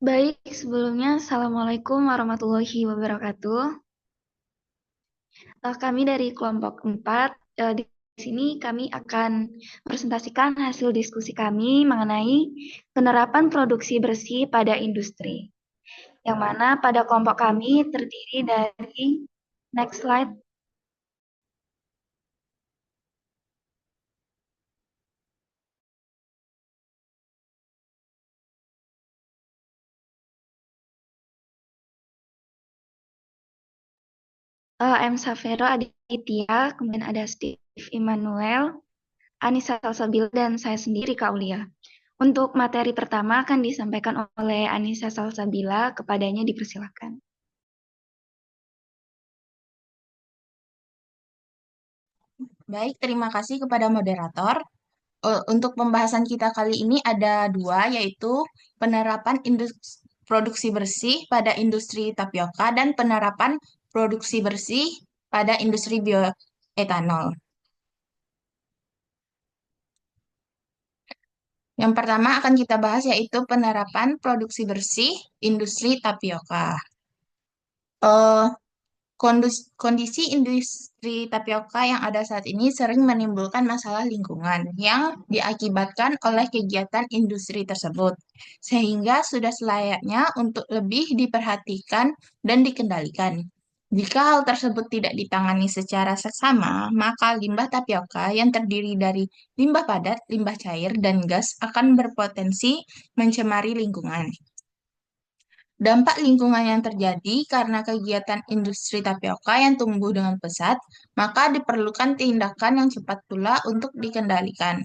Baik, sebelumnya Assalamualaikum warahmatullahi wabarakatuh. Kami dari kelompok 4, di sini kami akan presentasikan hasil diskusi kami mengenai penerapan produksi bersih pada industri. Yang mana pada kelompok kami terdiri dari, next slide, M. Safero Aditya, kemudian ada Steve Immanuel, Anissa Salsabila, dan saya sendiri, Kak Ulia. Untuk materi pertama akan disampaikan oleh Anissa Salsabila, kepadanya dipersilakan. Baik, terima kasih kepada moderator. Untuk pembahasan kita kali ini ada dua, yaitu penerapan produksi bersih pada industri tapioka dan penerapan produksi bersih pada industri bioetanol. Yang pertama akan kita bahas yaitu penerapan produksi bersih industri tapioka. Eh, Kondisi industri tapioka yang ada saat ini sering menimbulkan masalah lingkungan yang diakibatkan oleh kegiatan industri tersebut, sehingga sudah selayaknya untuk lebih diperhatikan dan dikendalikan. Jika hal tersebut tidak ditangani secara seksama, maka limbah tapioka yang terdiri dari limbah padat, limbah cair, dan gas akan berpotensi mencemari lingkungan. Dampak lingkungan yang terjadi karena kegiatan industri tapioka yang tumbuh dengan pesat, maka diperlukan tindakan yang cepat pula untuk dikendalikan.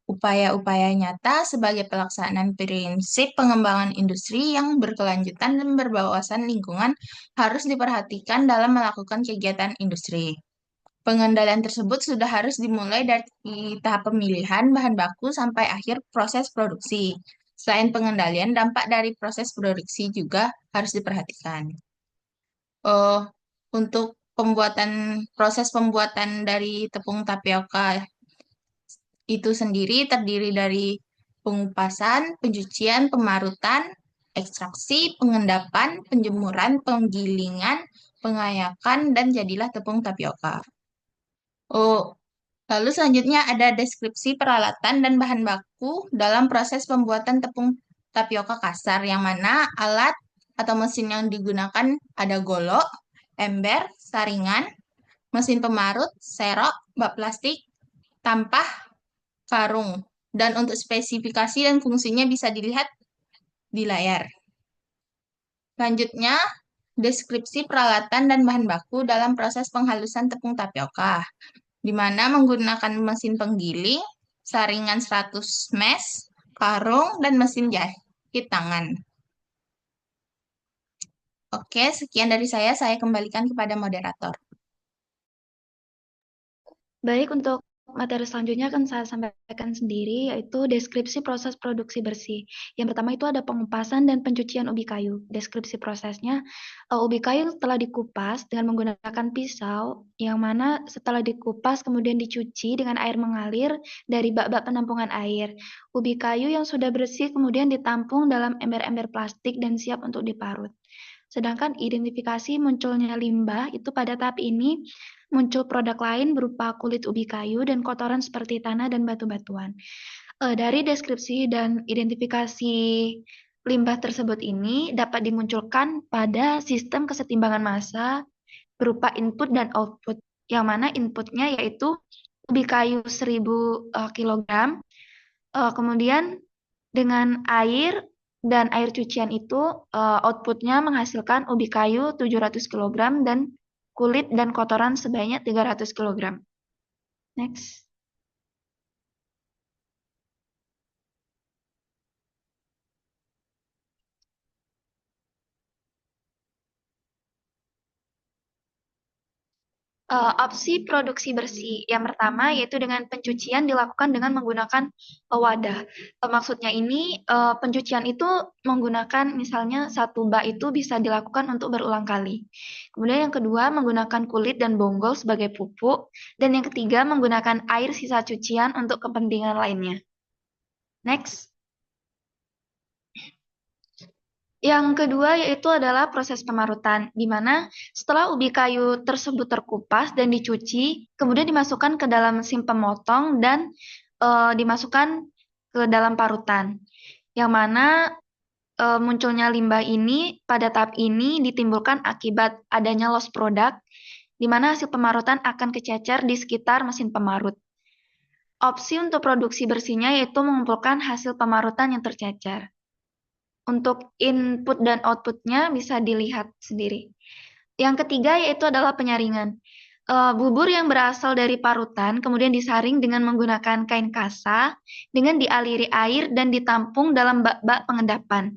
Upaya-upaya nyata sebagai pelaksanaan prinsip pengembangan industri yang berkelanjutan dan berwawasan lingkungan harus diperhatikan dalam melakukan kegiatan industri. Pengendalian tersebut sudah harus dimulai dari tahap pemilihan bahan baku sampai akhir proses produksi. Selain pengendalian, dampak dari proses produksi juga harus diperhatikan. Oh, untuk proses pembuatan dari tepung tapioka itu sendiri terdiri dari pengupasan, pencucian, pemarutan, ekstraksi, pengendapan, penjemuran, penggilingan, pengayakan, dan jadilah tepung tapioka. Oh, lalu selanjutnya ada deskripsi peralatan dan bahan baku dalam proses pembuatan tepung tapioka kasar, yang mana alat atau mesin yang digunakan ada golok, ember, saringan, mesin pemarut, serok, bak plastik, tampah, karung. Dan untuk spesifikasi dan fungsinya bisa dilihat di layar. Selanjutnya, deskripsi peralatan dan bahan baku dalam proses penghalusan tepung tapioka, di mana menggunakan mesin penggiling, saringan 100 mesh, karung, dan mesin jahit tangan. Oke, sekian dari saya kembalikan kepada moderator. Baik, untuk materi selanjutnya akan saya sampaikan sendiri, yaitu deskripsi proses produksi bersih. Yang pertama itu ada pengupasan dan pencucian ubi kayu. Deskripsi prosesnya, ubi kayu telah dikupas dengan menggunakan pisau, yang mana setelah dikupas kemudian dicuci dengan air mengalir dari bak-bak penampungan air. Ubi kayu yang sudah bersih kemudian ditampung dalam ember-ember plastik dan siap untuk diparut. Sedangkan identifikasi munculnya limbah itu pada tahap ini muncul produk lain berupa kulit ubi kayu dan kotoran seperti tanah dan batu-batuan. Dari deskripsi dan identifikasi limbah tersebut ini dapat dimunculkan pada sistem kesetimbangan massa berupa input dan output, yang mana inputnya yaitu ubi kayu 1000 kg, kemudian dengan air dan air cucian itu outputnya menghasilkan ubi kayu 700 kg dan kulit dan kotoran sebanyak 300 kg. Next. Opsi produksi bersih. Yang pertama yaitu dengan pencucian dilakukan dengan menggunakan wadah. Maksudnya ini pencucian itu menggunakan misalnya satu bak itu bisa dilakukan untuk berulang kali. Kemudian yang kedua menggunakan kulit dan bonggol sebagai pupuk. Dan yang ketiga menggunakan air sisa cucian untuk kepentingan lainnya. Next. Yang kedua yaitu adalah proses pemarutan, di mana setelah ubi kayu tersebut terkupas dan dicuci, kemudian dimasukkan ke dalam mesin pemotong dan dimasukkan ke dalam parutan. Yang mana munculnya limbah ini pada tahap ini ditimbulkan akibat adanya loss product, di mana hasil pemarutan akan kececer di sekitar mesin pemarut. Opsi untuk produksi bersihnya yaitu mengumpulkan hasil pemarutan yang tercecer. Untuk input dan outputnya bisa dilihat sendiri. Yang ketiga yaitu adalah penyaringan. Bubur yang berasal dari parutan kemudian disaring dengan menggunakan kain kasa dengan dialiri air dan ditampung dalam bak-bak pengendapan.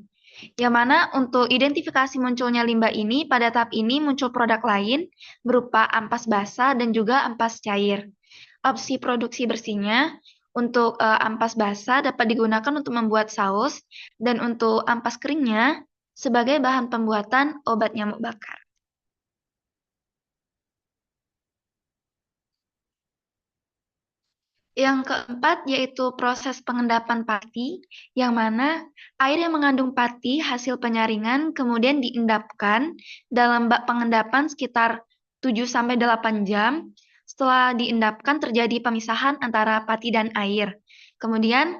Yang mana untuk identifikasi munculnya limbah ini, pada tahap ini muncul produk lain berupa ampas basah dan juga ampas cair. Opsi produksi bersihnya untuk ampas basah dapat digunakan untuk membuat saus dan untuk ampas keringnya sebagai bahan pembuatan obat nyamuk bakar. Yang keempat yaitu proses pengendapan pati, yang mana air yang mengandung pati hasil penyaringan kemudian diendapkan dalam bak pengendapan sekitar 7-8 jam. Setelah diendapkan terjadi pemisahan antara pati dan air. Kemudian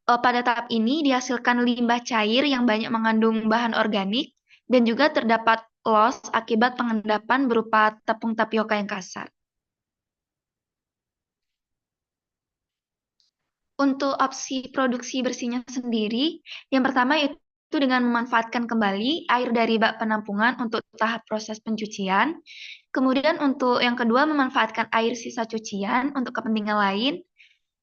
pada tahap ini dihasilkan limbah cair yang banyak mengandung bahan organik dan juga terdapat loss akibat pengendapan berupa tepung tapioka yang kasar. Untuk opsi produksi bersihnya sendiri, yang pertama itu dengan memanfaatkan kembali air dari bak penampungan untuk tahap proses pencucian. Kemudian untuk yang kedua memanfaatkan air sisa cucian untuk kepentingan lain.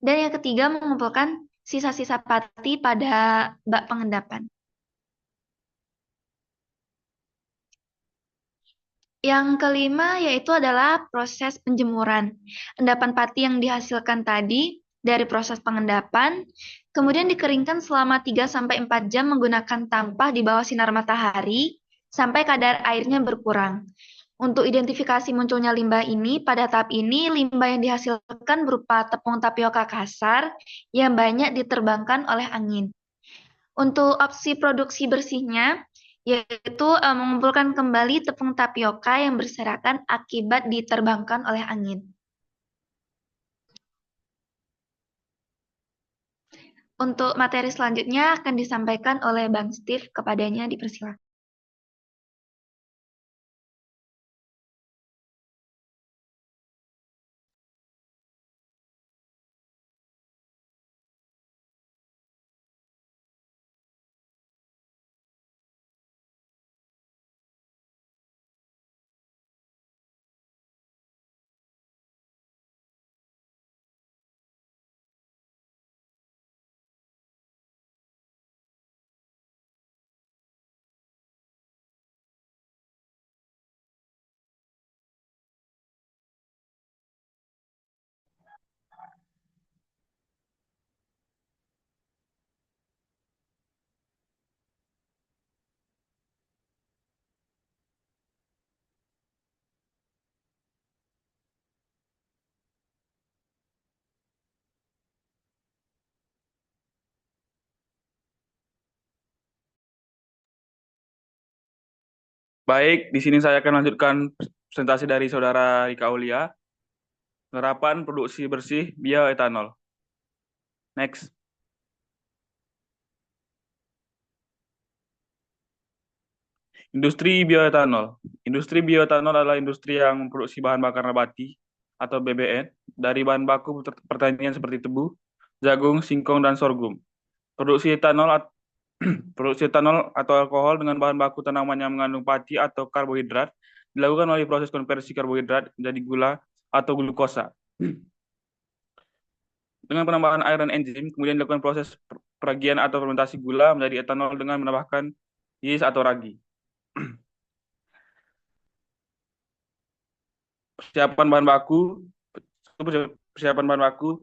Dan yang ketiga mengumpulkan sisa-sisa pati pada bak pengendapan. Yang kelima yaitu adalah proses penjemuran. Endapan pati yang dihasilkan tadi dari proses pengendapan, kemudian dikeringkan selama 3-4 jam menggunakan tampah di bawah sinar matahari sampai kadar airnya berkurang. Untuk identifikasi munculnya limbah ini, pada tahap ini limbah yang dihasilkan berupa tepung tapioka kasar yang banyak diterbangkan oleh angin. Untuk opsi produksi bersihnya, yaitu mengumpulkan kembali tepung tapioka yang berserakan akibat diterbangkan oleh angin. Untuk materi selanjutnya akan disampaikan oleh Bang Steve, kepadanya dipersilakan. Baik, di sini saya akan lanjutkan presentasi dari Saudara Rika Aulia, penerapan produksi bersih bioetanol. Next. Industri bioetanol. Industri bioetanol adalah industri yang memproduksi bahan bakar nabati atau BBN dari bahan baku pertanian seperti tebu, jagung, singkong, dan sorghum. Produksi etanol Produksi etanol atau alkohol dengan bahan baku tanaman yang mengandung pati atau karbohidrat dilakukan melalui proses konversi karbohidrat menjadi gula atau glukosa. Dengan penambahan air dan enzim, kemudian dilakukan proses peragian atau fermentasi gula menjadi etanol dengan menambahkan yeast atau ragi. Persiapan bahan baku, persiapan bahan baku,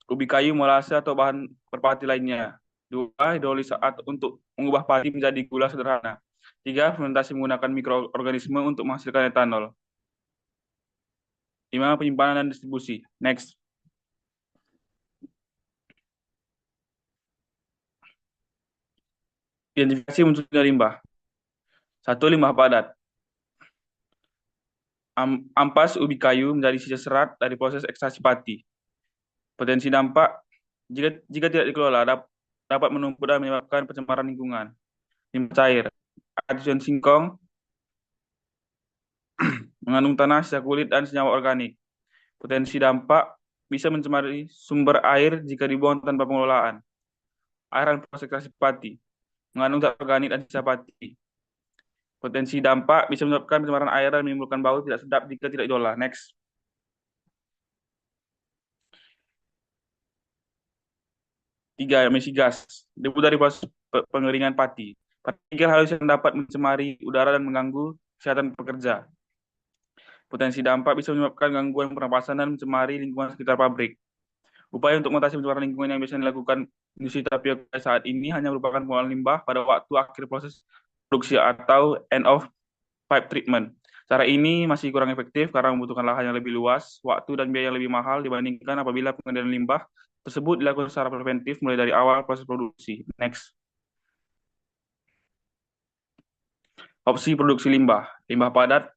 ubi kayu, molase atau bahan merpati lainnya. 2. Hidrolis untuk mengubah pati menjadi gula sederhana. 3. Fermentasi menggunakan mikroorganisme untuk menghasilkan etanol. 5. Penyimpanan dan distribusi. Next. Identifikasi munculnya limbah. 1. Limbah padat. Ampas ubi kayu menjadi sisa serat dari proses ekstraksi pati. Potensi dampak, jika tidak dikelola, dapat menumpuk dan menyebabkan pencemaran lingkungan. Limbah cair, racun singkong, mengandung tanah, sisa kulit, dan senyawa organik. Potensi dampak bisa mencemari sumber air jika dibuang tanpa pengelolaan. Air dan proses ekstraksi pati, mengandung zat organik dan sisa pati. Potensi dampak bisa menyebabkan pencemaran air dan menimbulkan bau tidak sedap jika tidak diolah. Next. Tiga, emisi gas. Debu dari proses pengeringan pati. Partikel halus yang dapat mencemari udara dan mengganggu kesehatan pekerja. Potensi dampak bisa menyebabkan gangguan pernapasan dan mencemari lingkungan sekitar pabrik. Upaya untuk mengatasi pencemaran lingkungan yang biasanya dilakukan industri tapioka saat ini hanya merupakan pengolahan limbah pada waktu akhir proses produksi atau end of pipe treatment. Cara ini masih kurang efektif karena membutuhkan lahan yang lebih luas, waktu dan biaya yang lebih mahal dibandingkan apabila pengendalian limbah tersebut dilakukan secara preventif mulai dari awal proses produksi. Next. Opsi produksi limbah. Limbah padat,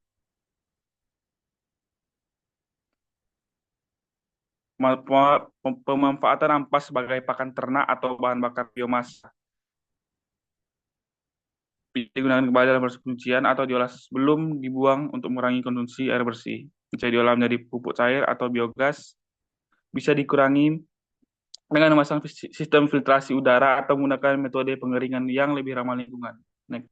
pemanfaatan ampas sebagai pakan ternak atau bahan bakar biomasa. Digunakan kembali dalam proses pencucian atau diolah sebelum dibuang untuk mengurangi konsumsi air bersih. Bisa diolah menjadi pupuk cair atau biogas. Bisa dikurangi dengan memasang sistem filtrasi udara atau menggunakan metode pengeringan yang lebih ramah lingkungan. Next.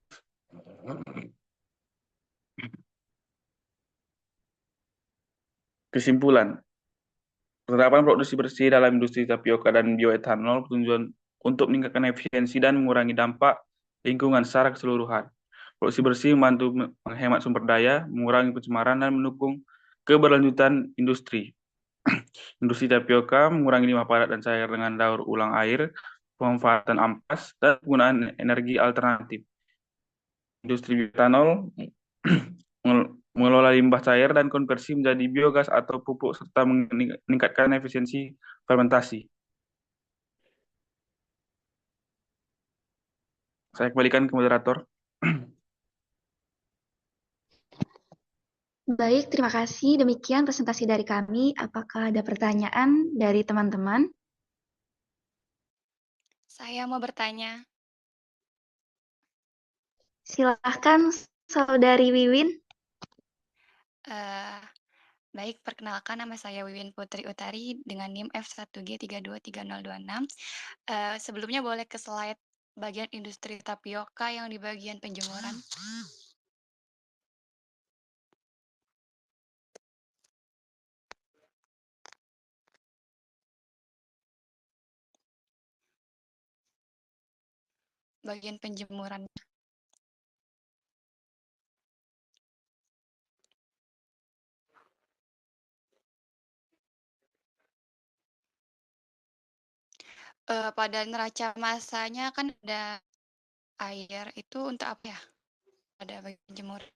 Kesimpulan, penerapan produksi bersih dalam industri tapioka dan bioetanol bertujuan untuk meningkatkan efisiensi dan mengurangi dampak lingkungan secara keseluruhan. Produksi bersih membantu menghemat sumber daya, mengurangi pencemaran, dan mendukung keberlanjutan industri. Industri tapioka mengurangi limbah padat dan cair dengan daur ulang air, pemanfaatan ampas, dan penggunaan energi alternatif. Industri bioetanol mengelola limbah cair dan konversi menjadi biogas atau pupuk serta meningkatkan efisiensi fermentasi. Saya kembalikan ke moderator. Baik, terima kasih. Demikian presentasi dari kami. Apakah ada pertanyaan dari teman-teman? Saya mau bertanya. Silahkan, Saudari Wiwin. Baik, perkenalkan nama saya Wiwin Putri Utari dengan NIM F1G323026. Sebelumnya boleh ke slide bagian industri tapioka yang di bagian penjemuran. Bagian penjemuran. Pada neraca masanya kan ada air, itu untuk apa ya? Ada bagian penjemuran.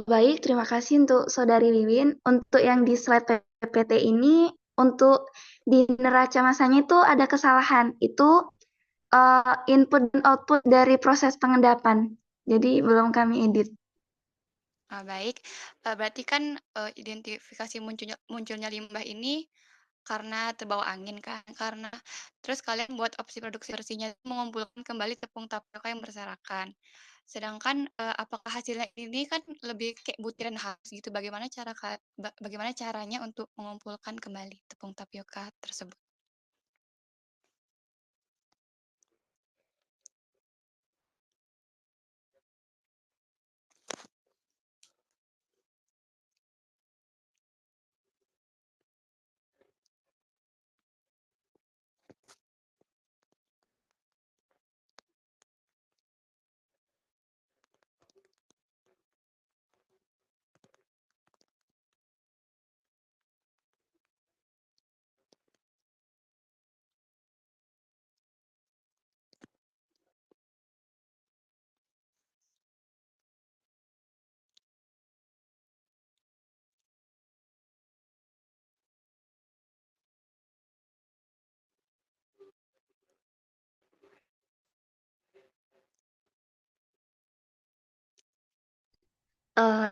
Baik, terima kasih untuk Saudari Wiwin. Untuk yang di slide PPT ini, untuk di neraca masanya itu ada kesalahan. Itu input dan output dari proses pengendapan. Jadi belum kami edit. Baik, berarti kan identifikasi munculnya limbah ini karena terbawa angin kan, karena terus kalian buat opsi produksi bersihnya mengumpulkan kembali tepung tapioka yang berserakan. Sedangkan apakah hasilnya ini kan lebih kayak butiran halus gitu, bagaimana caranya untuk mengumpulkan kembali tepung tapioka tersebut?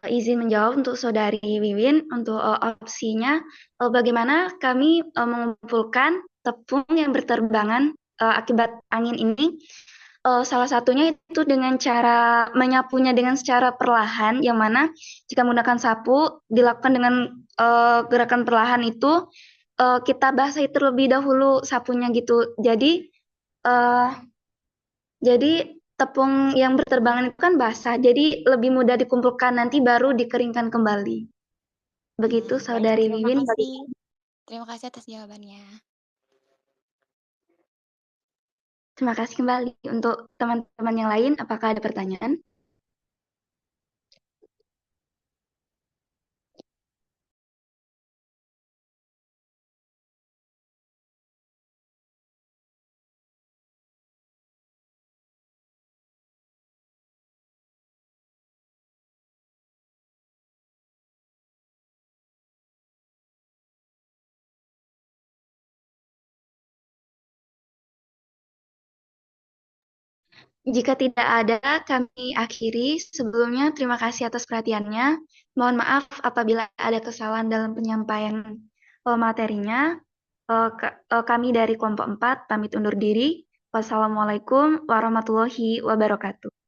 izin menjawab untuk Saudari Wiwin untuk opsinya bagaimana kami mengumpulkan tepung yang berterbangan akibat angin ini. Salah satunya itu dengan cara menyapunya dengan secara perlahan, yang mana jika menggunakan sapu dilakukan dengan gerakan perlahan itu kita basahi terlebih dahulu sapunya gitu. Uh, jadi tepung yang berterbangan itu kan basah, jadi lebih mudah dikumpulkan nanti baru dikeringkan kembali. Begitu Baik, Saudari terima Wiwin. kasih. Terima kasih atas jawabannya. Terima kasih kembali. Untuk teman-teman yang lain, apakah ada pertanyaan? Jika tidak ada, kami akhiri. Sebelumnya, terima kasih atas perhatiannya. Mohon maaf apabila ada kesalahan dalam penyampaian materinya. Kami dari kelompok 4 pamit undur diri. Wassalamualaikum warahmatullahi wabarakatuh.